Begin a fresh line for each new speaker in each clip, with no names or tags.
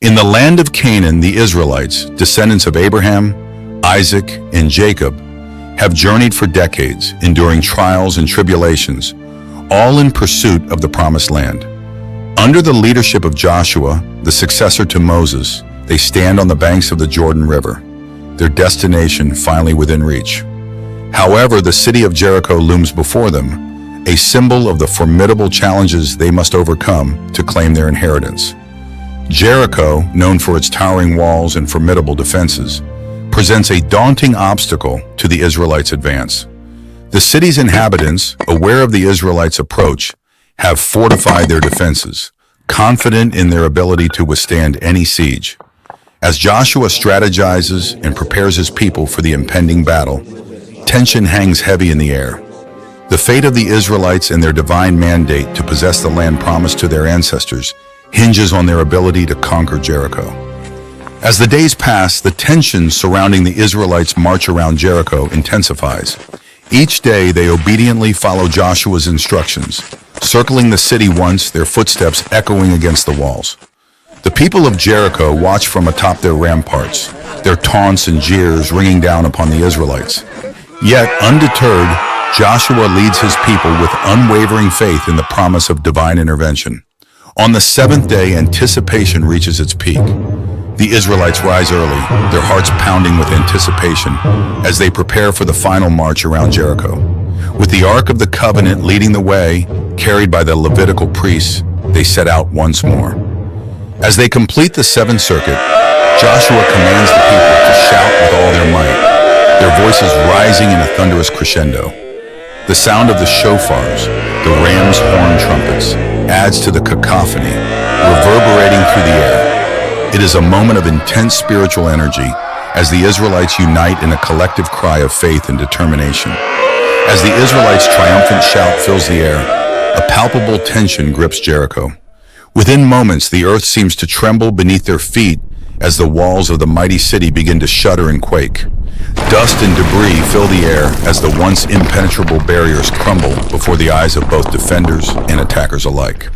In the land of Canaan, the Israelites, descendants of Abraham, Isaac, and Jacob, have journeyed for decades, enduring trials and tribulations, all in pursuit of the promised land. Under the leadership of Joshua, the successor to Moses, they stand on the banks of the Jordan River, their destination finally within reach. However, the city of Jericho looms before them, a symbol of the formidable challenges they must overcome to claim their inheritance. Jericho, known for its towering walls and formidable defenses, presents a daunting obstacle to the Israelites' advance. The city's inhabitants, aware of the Israelites' approach, have fortified their defenses, confident in their ability to withstand any siege. As Joshua strategizes and prepares his people for the impending battle, tension hangs heavy in the air. The fate of the Israelites and their divine mandate to possess the land promised to their ancestors hinges on their ability to conquer Jericho. As the days pass, the tension surrounding the Israelites' march around Jericho intensifies. Each day, they obediently follow Joshua's instructions, circling the city once, their footsteps echoing against the walls. The people of Jericho watch from atop their ramparts, their taunts and jeers ringing down upon the Israelites. Yet, undeterred, Joshua leads his people with unwavering faith in the promise of divine intervention. On the seventh day, anticipation reaches its peak. The Israelites rise early, their hearts pounding with anticipation as they prepare for the final march around Jericho. With the Ark of the Covenant leading the way, carried by the Levitical priests, they set out once more. As they complete the seventh circuit, Joshua commands the people to shout with all their might, their voices rising in a thunderous crescendo. The sound of the shofars, the ram's horn trumpets, adds to the cacophony, reverberating through the air. It is a moment of intense spiritual energy as the Israelites unite in a collective cry of faith and determination. As the Israelites' triumphant shout fills the air, a palpable tension grips Jericho. Within moments, the earth seems to tremble beneath their feet as the walls of the mighty city begin to shudder and quake. Dust and debris fill the air as the once impenetrable barriers crumble before the eyes of both defenders and attackers alike.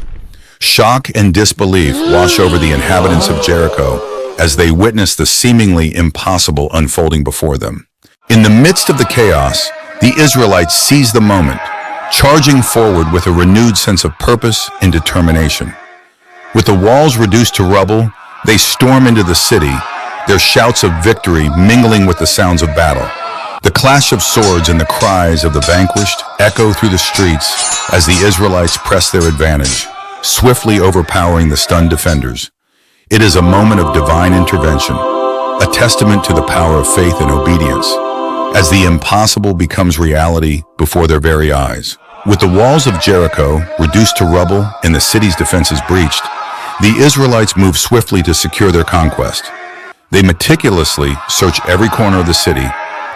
Shock and disbelief wash over the inhabitants of Jericho as they witness the seemingly impossible unfolding before them. In the midst of the chaos, the Israelites seize the moment, charging forward with a renewed sense of purpose and determination. With the walls reduced to rubble, they storm into the city, their shouts of victory mingling with the sounds of battle. The clash of swords and the cries of the vanquished echo through the streets as the Israelites press their advantage, swiftly overpowering the stunned defenders. It is a moment of divine intervention, a testament to the power of faith and obedience, as the impossible becomes reality before their very eyes. With the walls of Jericho reduced to rubble and the city's defenses breached, the Israelites move swiftly to secure their conquest. They meticulously search every corner of the city,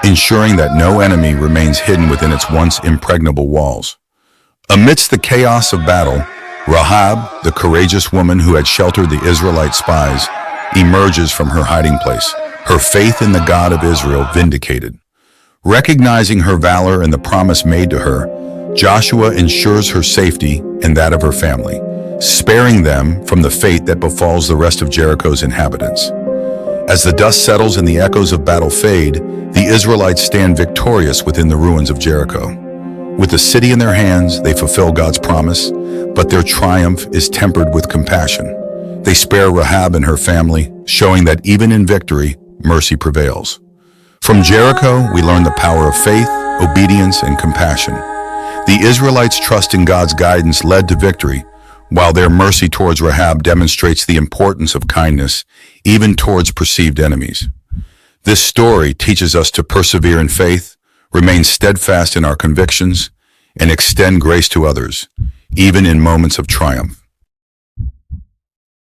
ensuring that no enemy remains hidden within its once impregnable walls. Amidst the chaos of battle, Rahab, the courageous woman who had sheltered the Israelite spies, emerges from her hiding place, her faith in the God of Israel vindicated. Recognizing her valor and the promise made to her, Joshua ensures her safety and that of her family, sparing them from the fate that befalls the rest of Jericho's inhabitants. As the dust settles and the echoes of battle fade, the Israelites stand victorious within the ruins of Jericho. With the city in their hands, they fulfill God's promise, but their triumph is tempered with compassion. They spare Rahab and her family, showing that even in victory, mercy prevails. From Jericho, we learn the power of faith, obedience, and compassion. The Israelites' trust in God's guidance led to victory, while their mercy towards Rahab demonstrates the importance of kindness, even towards perceived enemies. This story teaches us to persevere in faith, remain steadfast in our convictions, and extend grace to others, even in moments of triumph.